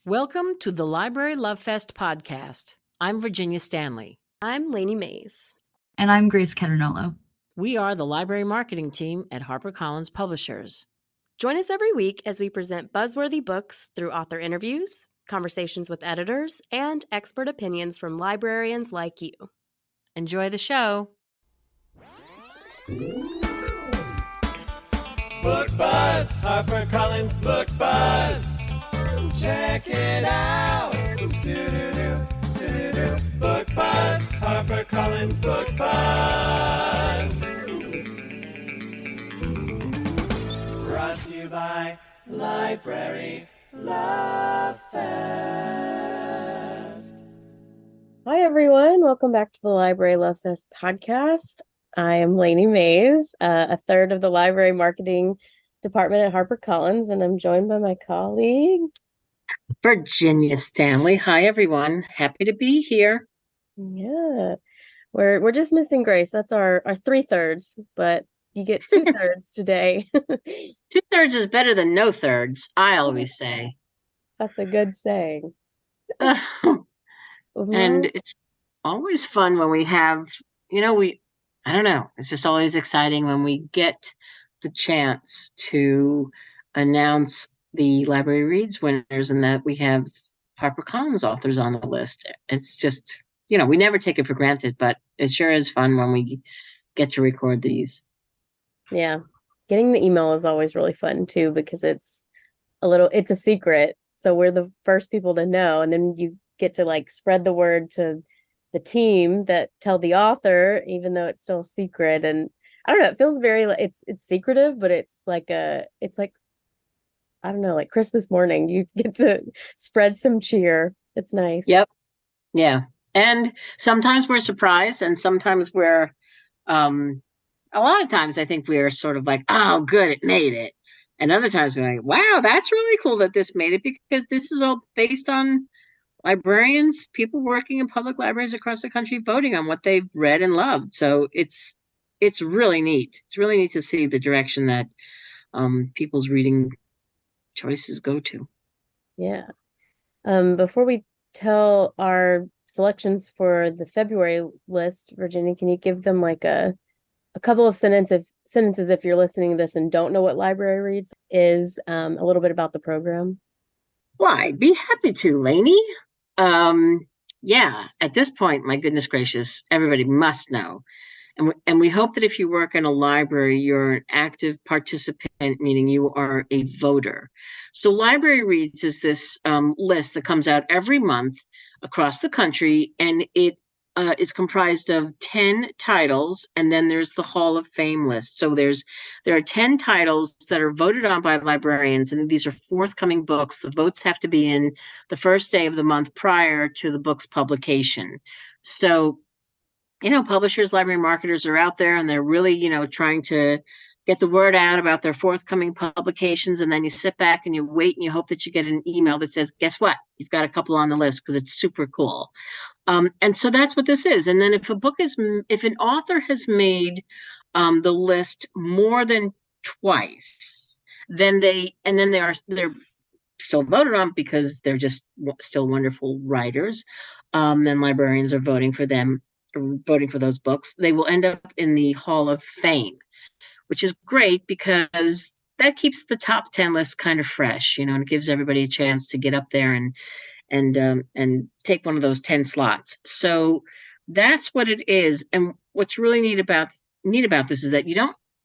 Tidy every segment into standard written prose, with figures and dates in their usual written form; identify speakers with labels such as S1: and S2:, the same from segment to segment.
S1: Welcome to the Library Love Fest podcast. I'm Virginia Stanley.
S2: I'm Lainey Mays.
S3: And I'm Grace Caternolo.
S1: We are the library marketing team at HarperCollins Publishers.
S2: Join us every week as we present buzzworthy books through author interviews, conversations with editors, and expert opinions from librarians like you.
S1: Enjoy the show.
S4: Book Buzz, HarperCollins Book Buzz. Check it out. Do-do-do, Book Buzz, HarperCollins Book Buzz. Brought to you by Library Love Fest.
S2: Hi, everyone. Welcome back to the Library Love Fest podcast. I am Lainey Mays, a third of the library marketing department at HarperCollins, and I'm joined by my colleague,
S5: Virginia Stanley. Hi, everyone. Happy to be here.
S2: Yeah, we're just missing Grace. That's our 3/3, but you get 2/3 today.
S5: 2/3 is better than no thirds, I always say.
S2: That's a good saying.
S5: And it's always fun when we have, I don't know, it's just always exciting when we get the chance to announce the Library Reads winners and that we have HarperCollins authors on the list. It's just, we never take it for granted, but it sure is fun when we get to record these.
S2: Yeah. Getting the email is always really fun too, because it's a secret. So we're the first people to know. And then you get to spread the word to the team that tell the author, even though it's still a secret. And I don't know, it feels very, it's secretive, but it's like I don't know, like Christmas morning, you get to spread some cheer. It's nice.
S5: Yep. Yeah. And sometimes we're surprised, and sometimes we're, a lot of times I think we're sort of like, oh, good, it made it. And other times we're like, wow, that's really cool that this made it, because this is all based on librarians, people working in public libraries across the country, voting on what they've read and loved. So it's really neat. It's really neat to see the direction that people's reading choices go to.
S2: Yeah. Before we tell our selections for the February list, Virginia, can you give them a couple of sentences if you're listening to this and don't know what Library Reads is, a little bit about the program?
S5: Why, be happy to, Lainey. Yeah, at this point, my goodness gracious, everybody must know. And we hope that if you work in a library, you're an active participant, meaning you are a voter. So Library Reads is this list that comes out every month across the country, and it is comprised of 10 titles, and then there's the Hall of Fame list. So there are 10 titles that are voted on by librarians, and these are forthcoming books. The votes have to be in the first day of the month prior to the book's publication. So publishers, library marketers are out there, and they're really, trying to get the word out about their forthcoming publications. And then you sit back and you wait and you hope that you get an email that says, guess what? You've got a couple on the list, because it's super cool. And so that's what this is. And then if an author has made the list more than twice, then they're still voted on because they're just still wonderful writers. Then librarians are voting for them, voting for those books. They will end up in the Hall of Fame, which is great because that keeps the top 10 list kind of fresh, and it gives everybody a chance to get up there and take one of those 10 slots. So that's what it is. And what's really neat about this is that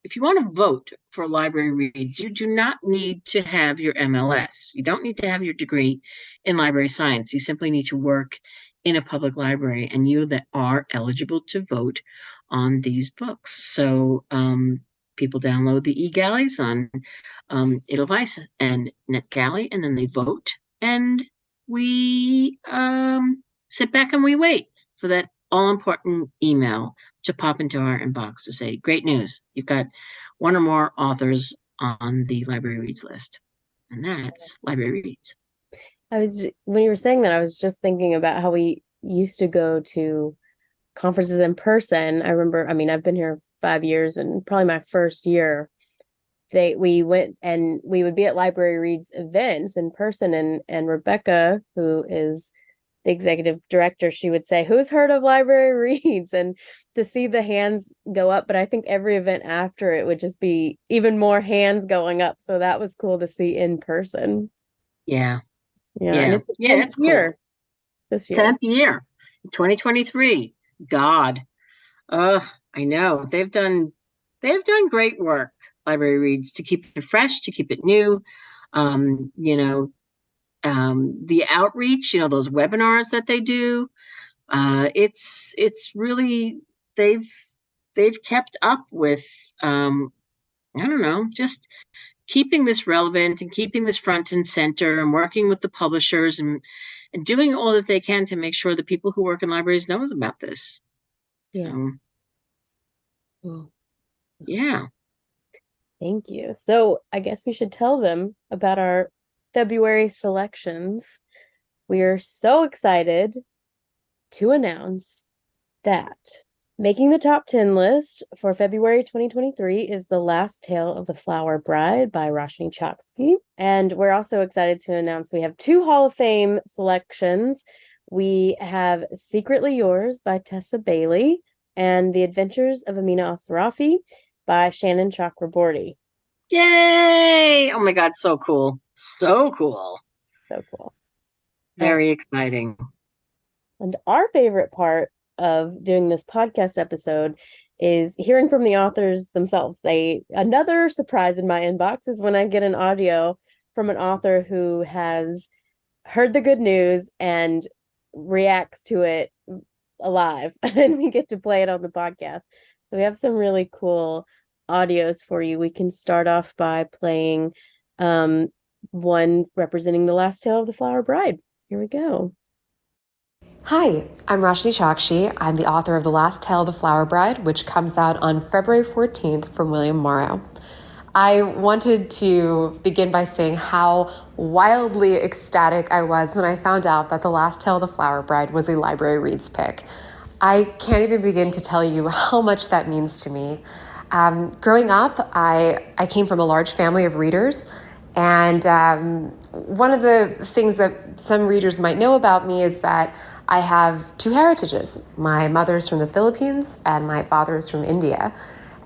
S5: if you want to vote for Library Reads, you do not need to have your MLS. You don't need to have your degree in library science. You simply need to work in a public library, and you that are eligible to vote on these books. So people download the eGalleys on Edelweiss and NetGalley, and then they vote, and we sit back and we wait for that all-important email to pop into our inbox to say, great news, you've got one or more authors on the Library Reads list. And that's Library Reads.
S2: When you were saying that, I was just thinking about how we used to go to conferences in person. I remember, I've been here 5 years, and probably my first year, we went and we would be at Library Reads events in person, and Rebecca, who is the executive director, she would say, "Who's heard of Library Reads?" And to see the hands go up, but I think every event after it would just be even more hands going up. So that was cool to see in person.
S5: Yeah.
S2: Yeah.
S5: Yeah.
S2: And it's the
S5: Yeah,
S2: 10th
S5: it's cool.
S2: year this year.
S5: 10th year, 2023. God. I know. They've done great work, Library Reads, to keep it fresh, to keep it new. The outreach, those webinars that they do. It's really they've kept up with I don't know, just keeping this relevant and keeping this front and center and working with the publishers and doing all that they can to make sure the people who work in libraries knows about this.
S2: Yeah.
S5: So, yeah.
S2: Thank you. So I guess we should tell them about our February selections. We are so excited to announce that making the top 10 list for February 2023 is The Last Tale of the Flower Bride by Roshani Chokshi. And we're also excited to announce we have 2 Hall of Fame selections. We have Secretly Yours by Tessa Bailey and The Adventures of AMINA AL-SIRAFI by Shannon Chakraborty.
S5: Yay! Oh my God, so cool. So cool.
S2: So cool.
S5: Very exciting.
S2: And our favorite part of doing this podcast episode is hearing from the authors themselves. Another surprise in my inbox is when I get an audio from an author who has heard the good news and reacts to it alive, and we get to play it on the podcast. So we have some really cool audios for you. We can start off by playing one representing The Last Tale of the Flower Bride. Here we go.
S6: Hi, I'm Roshani Chokshi. I'm the author of The Last Tale of the Flower Bride, which comes out on February 14th from William Morrow. I wanted to begin by saying how wildly ecstatic I was when I found out that The Last Tale of the Flower Bride was a Library Reads pick. I can't even begin to tell you how much that means to me. Growing up, I came from a large family of readers, and one of the things that some readers might know about me is that I have 2 heritages. My mother's from the Philippines and my father's from India.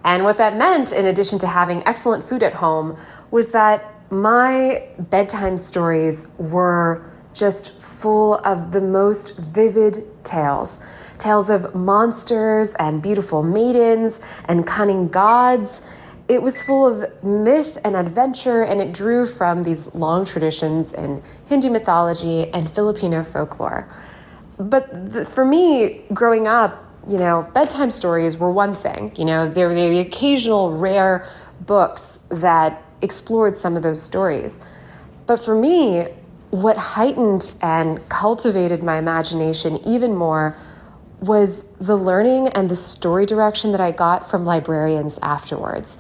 S6: And what that meant, in addition to having excellent food at home, was that my bedtime stories were just full of the most vivid tales. Tales of monsters and beautiful maidens and cunning gods. It was full of myth and adventure, and it drew from these long traditions in Hindu mythology and Filipino folklore. But for me, growing up, bedtime stories were one thing. There were the occasional rare books that explored some of those stories. But for me, what heightened and cultivated my imagination even more was the learning and the story direction that I got from librarians afterwards.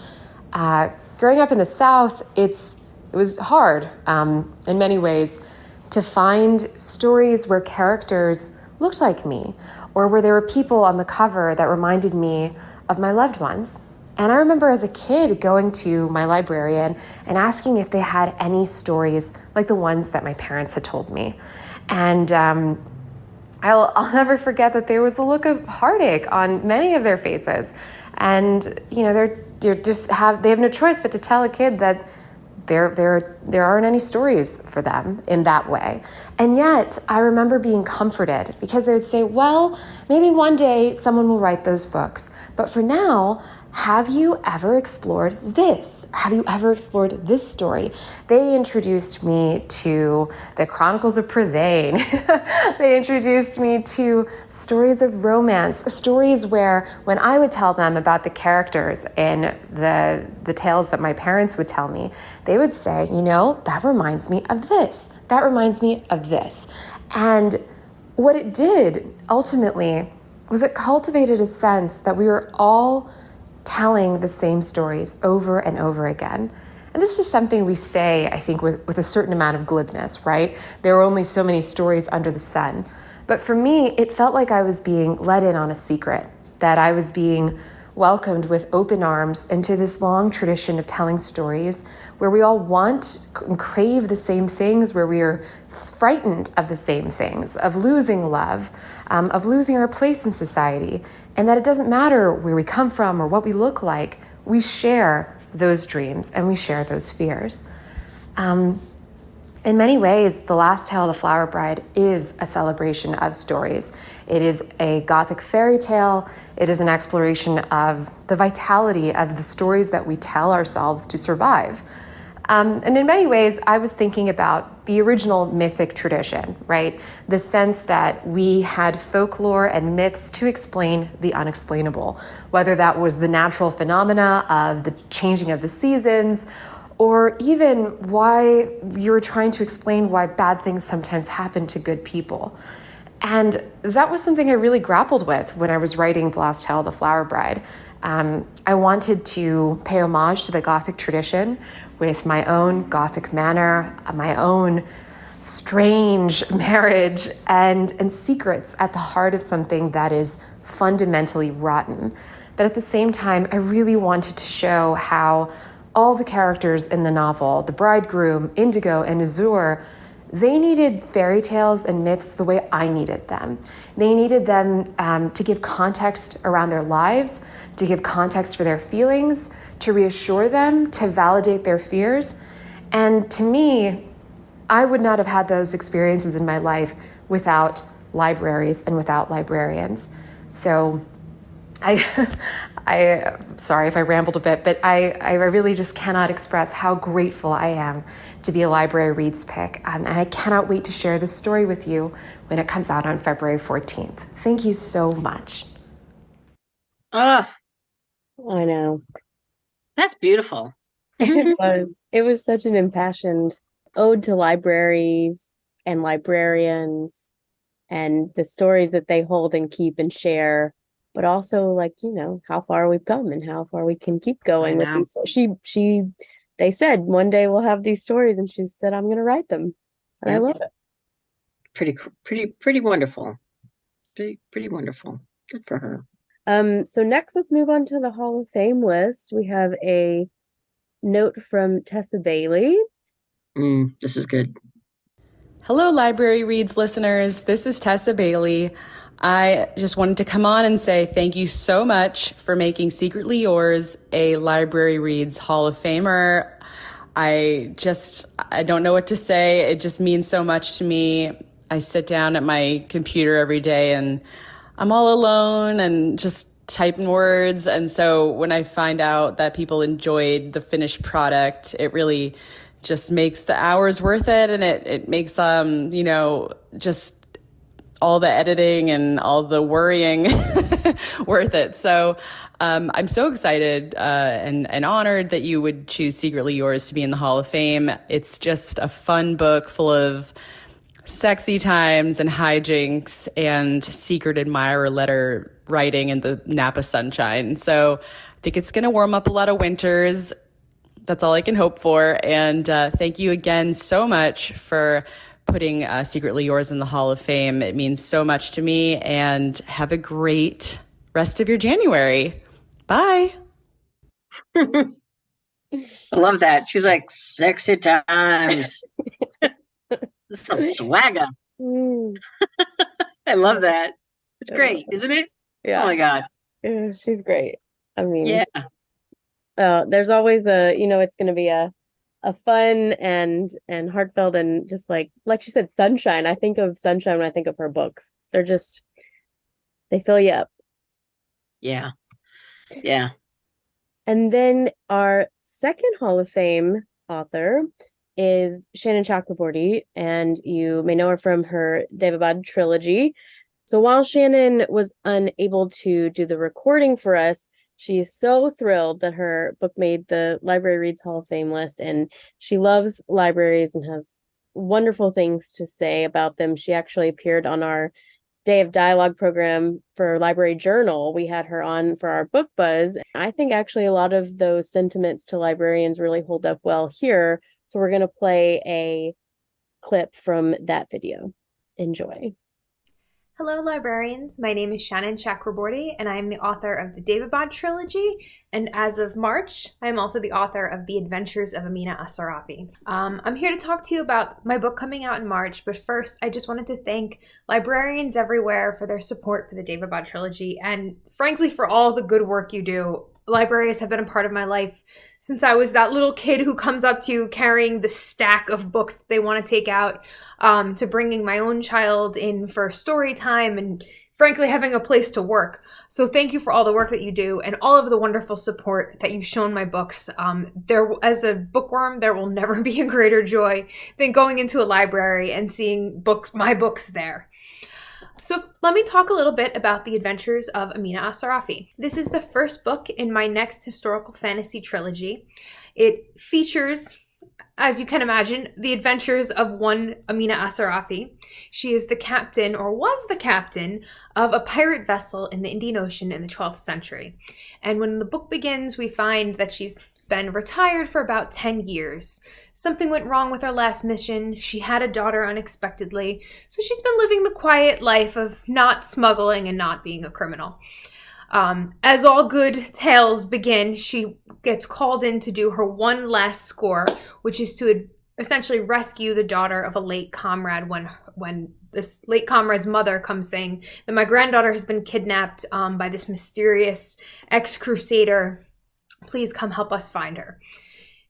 S6: Growing up in the South, it was hard in many ways to find stories where characters looked like me, or where there were people on the cover that reminded me of my loved ones. And I remember as a kid going to my librarian and asking if they had any stories like the ones that my parents had told me. And I'll never forget that there was a look of heartache on many of their faces. And they have no choice but to tell a kid that there aren't any stories for them in that way. And yet I remember being comforted because they would say, well, maybe one day someone will write those books. But for now, have you ever explored this? Have you ever explored this story? They introduced me to the Chronicles of Prydain. They introduced me to stories of romance, stories where when I would tell them about the characters in the tales that my parents would tell me, they would say, that reminds me of this. That reminds me of this. And what it did ultimately was it cultivated a sense that we were all telling the same stories over and over again. And this is something we say, I think, with a certain amount of glibness, right? There are only so many stories under the sun. But for me, it felt like I was being let in on a secret, that I was being welcomed with open arms into this long tradition of telling stories where we all want and crave the same things, where we are frightened of the same things, of losing love, of losing our place in society, and that it doesn't matter where we come from or what we look like. We share those dreams and we share those fears. In many ways, The Last Tale of the Flower Bride is a celebration of stories. It is a Gothic fairy tale. It is an exploration of the vitality of the stories that we tell ourselves to survive. And in many ways, I was thinking about the original mythic tradition, right? The sense that we had folklore and myths to explain the unexplainable, whether that was the natural phenomena of the changing of the seasons, or even why you were trying to explain why bad things sometimes happen to good people. And that was something I really grappled with when I was writing The Last Tale of the Flower Bride. I wanted to pay homage to the Gothic tradition with my own Gothic manor, my own strange marriage, and secrets at the heart of something that is fundamentally rotten. But at the same time, I really wanted to show how all the characters in the novel, the bridegroom, Indigo, and Azure, they needed fairy tales and myths the way I needed them. They needed them to give context around their lives, to give context for their feelings, to reassure them, to validate their fears. And to me, I would not have had those experiences in my life without libraries and without librarians. So sorry if I rambled a bit, but I really just cannot express how grateful I am to be a Library Reads Pick. And I cannot wait to share this story with you when it comes out on February 14th. Thank you so much.
S5: Ah,
S2: I know.
S5: that's beautiful.
S2: It was. It was such an impassioned ode to libraries and librarians and the stories that they hold and keep and share, but also, like, how far we've come and how far we can keep going with these stories. They said one day we'll have these stories, and she said, I'm going to write them. And I love it.
S5: Pretty wonderful. Pretty wonderful. Good for her.
S2: So next, let's move on to the Hall of Fame list. We have a note from Tessa Bailey.
S5: This is good.
S7: Hello, Library Reads listeners. This is Tessa Bailey. I just wanted to come on and say thank you so much for making Secretly Yours a Library Reads Hall of Famer. I don't know what to say. It just means so much to me. I sit down at my computer every day and I'm all alone and just typing words. And so when I find out that people enjoyed the finished product, it really just makes the hours worth it. And it makes, just all the editing and all the worrying worth it. So I'm so excited and honored that you would choose Secretly Yours to be in the Hall of Fame. It's just a fun book full of sexy times and hijinks and secret admirer letter writing in the Napa sunshine. So I think it's going to warm up a lot of winters. That's all I can hope for. And thank you again so much for putting Secretly Yours in the Hall of Fame. It means so much to me, and have a great rest of your January. Bye.
S5: I love that. She's like, sexy times. Some swagger. I love that. It's great, isn't it?
S2: Yeah.
S5: Oh my God.
S2: Yeah, she's great. I mean,
S5: yeah.
S2: There's always it's going to be a fun and heartfelt and just like she said, sunshine. I think of sunshine when I think of her books. They fill you up.
S5: Yeah. Yeah.
S2: And then our second Hall of Fame author is Shannon Chakraborty, and you may know her from her Devabad trilogy. So while Shannon was unable to do the recording for us, she is so thrilled that her book made the Library Reads Hall of Fame list, and she loves libraries and has wonderful things to say about them. She actually appeared on our Day of Dialogue program for Library Journal. We had her on for our book buzz. I think actually a lot of those sentiments to librarians really hold up well here. So we're going to play a clip from that video. Enjoy.
S8: Hello, librarians. My name is Shannon Chakraborty, and I am the author of the David trilogy. And as of March, I am also the author of The Adventures of AMINA AL-SIRAFI. I'm here to talk to you about my book coming out in March, but first, I just wanted to thank librarians everywhere for their support for the David trilogy, and frankly, for all the good work you do. Libraries have been a part of my life since I was that little kid who comes up to you carrying the stack of books that they want to take out, to bringing my own child in for story time and frankly having a place to work. So thank you for all the work that you do and all of the wonderful support that you've shown my books. As a bookworm, there will never be a greater joy than going into a library and seeing my books there. So let me talk a little bit about The Adventures of AMINA AL-SIRAFI. This is the first book in my next historical fantasy trilogy. It features, as you can imagine, the adventures of one AMINA AL-SIRAFI. She is the captain, or was the captain, of a pirate vessel in the Indian Ocean in the 12th century. And when the book begins, we find that she's been retired for about 10 years. Something went wrong with her last mission. She had a daughter unexpectedly, so she's been living the quiet life of not smuggling and not being a criminal. As all good tales begin, she gets called in to do her one last score, which is to essentially rescue the daughter of a late comrade when this late comrade's mother comes saying that my granddaughter has been kidnapped by this mysterious ex-crusader. Please come help us find her.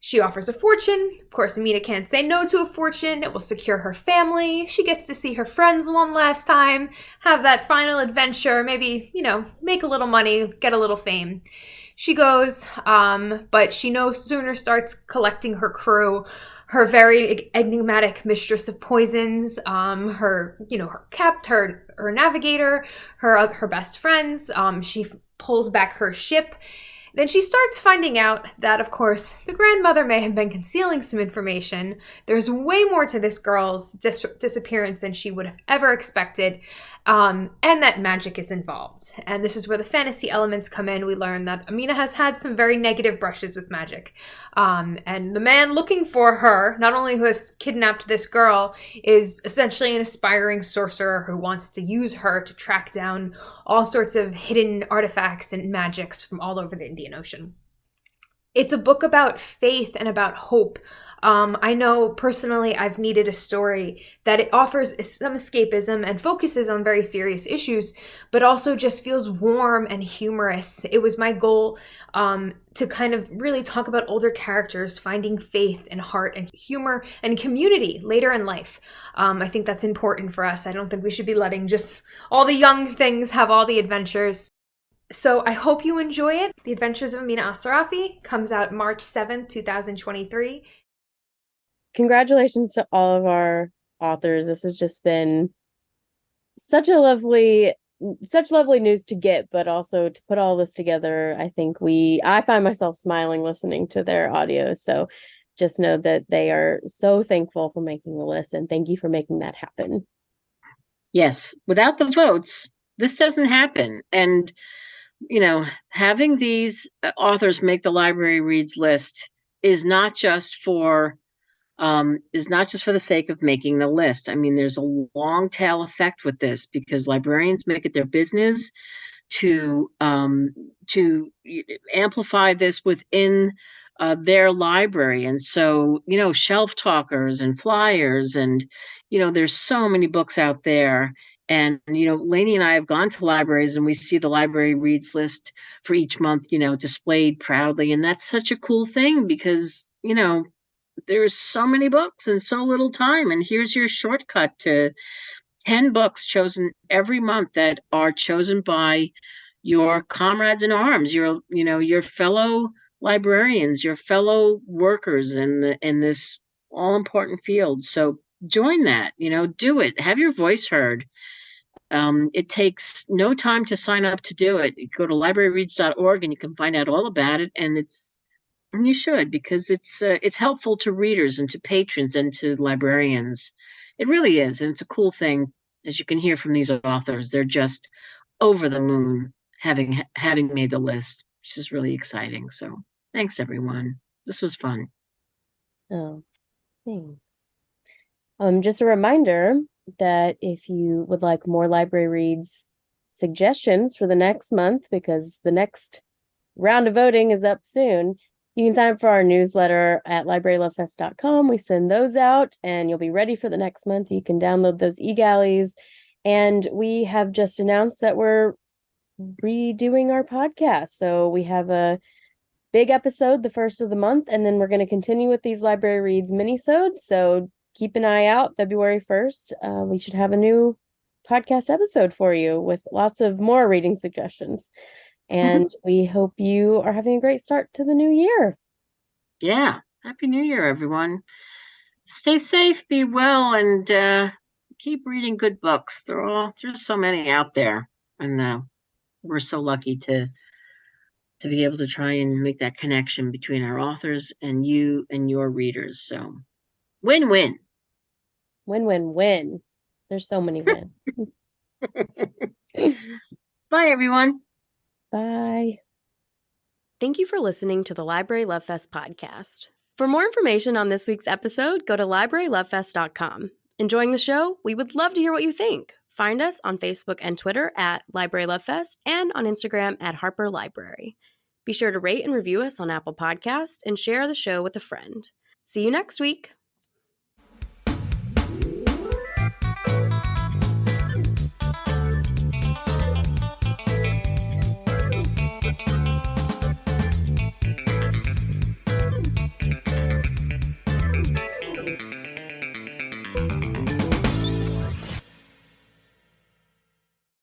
S8: She offers a fortune. Of course, AMINA can't say no to a fortune. It will secure her family. She gets to see her friends one last time, have that final adventure, maybe, make a little money, get a little fame. She goes, but she no sooner starts collecting her crew, her very enigmatic mistress of poisons, her navigator, her best friends. She pulls back her ship. Then she starts finding out that, of course, the grandmother may have been concealing some information. There's way more to this girl's disappearance than she would have ever expected, and that magic is involved. And this is where the fantasy elements come in. We learn that AMINA has had some very negative brushes with magic. And the man looking for her, not only who has kidnapped this girl, is essentially an aspiring sorcerer who wants to use her to track down all sorts of hidden artifacts and magics from all over the Indian Ocean. It's a book about faith and about hope. I know personally I've needed a story that it offers some escapism and focuses on very serious issues, but also just feels warm and humorous. It was my goal to kind of really talk about older characters finding faith and heart and humor and community later in life. I think that's important for us. I don't think we should be letting just all the young things have all the adventures. So I hope you enjoy it. The Adventures of AMINA AL-SIRAFI comes out March 7th, 2023.
S2: Congratulations to all of our authors. This has just been such lovely news to get, but also to put all this together. I find myself smiling listening to their audios. So just know that they are so thankful for making the list, and thank you for making that happen.
S5: Yes, without the votes, this doesn't happen. And having these authors make the Library Reads list is not just for the sake of making the list. I mean, there's a long tail effect with this because librarians make it their business to amplify this within their library. And so, shelf talkers and flyers and, there's so many books out there. And, Lainey and I have gone to libraries and we see the Library Reads list for each month, displayed proudly. And that's such a cool thing because, there's so many books and so little time. And here's your shortcut to 10 books chosen every month that are chosen by your comrades in arms, your fellow librarians, your fellow workers in this all important field. So join that, do it, have your voice heard. It takes no time to sign up to do it. You go to libraryreads.org and you can find out all about it. And you should, because it's helpful to readers and to patrons and to librarians. It really is. And it's a cool thing, as you can hear from these authors. They're just over the moon having made the list, which is really exciting. So thanks, everyone. This was fun.
S2: Oh, thanks. Just a reminder that if you would like more library reads suggestions for the next month, because the next round of voting is up soon, you can sign up for our newsletter at librarylovefest.com. We send those out and you'll be ready for the next month. You can download those e-galleys. And we have just announced that we're redoing our podcast. So we have a big episode the first of the month, and then we're going to continue with these library reads minisodes. So keep an eye out. February 1st, we should have a new podcast episode for you with lots of more reading suggestions. And we hope you are having a great start to the new year.
S5: Yeah. Happy New Year, everyone. Stay safe, be well, and keep reading good books. There's so many out there, and we're so lucky to be able to try and make that connection between our authors and you and your readers. So win-win.
S2: Win-win-win. There's so many wins.
S5: Bye, everyone.
S2: Bye.
S9: Thank you for listening to the Library Love Fest podcast. For more information on this week's episode, go to librarylovefest.com. Enjoying the show? We would love to hear what you think. Find us on Facebook and Twitter at Library Love Fest and on Instagram at Harper Library. Be sure to rate and review us on Apple Podcasts and share the show with a friend. See you next week.